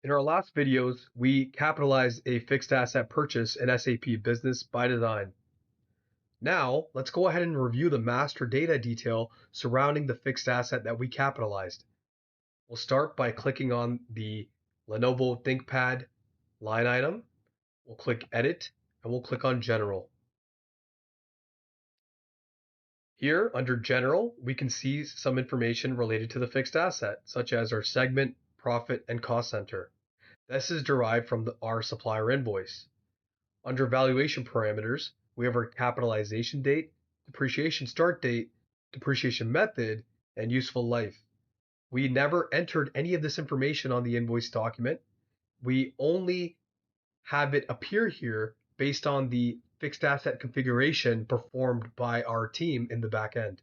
In our last videos, we capitalized a fixed asset purchase in SAP Business ByDesign. Now, let's go ahead and review the master data detail surrounding the fixed asset that we capitalized. We'll start by clicking on the Lenovo ThinkPad line item. We'll click Edit, and we'll click on General. Here, under General, we can see some information related to the fixed asset, such as our segment, profit, and cost center. This is derived from our supplier invoice. Under valuation parameters, we have our capitalization date, depreciation start date, depreciation method, and useful life. We never entered any of this information on the invoice document. We only have it appear here based on the fixed asset configuration performed by our team in the back end.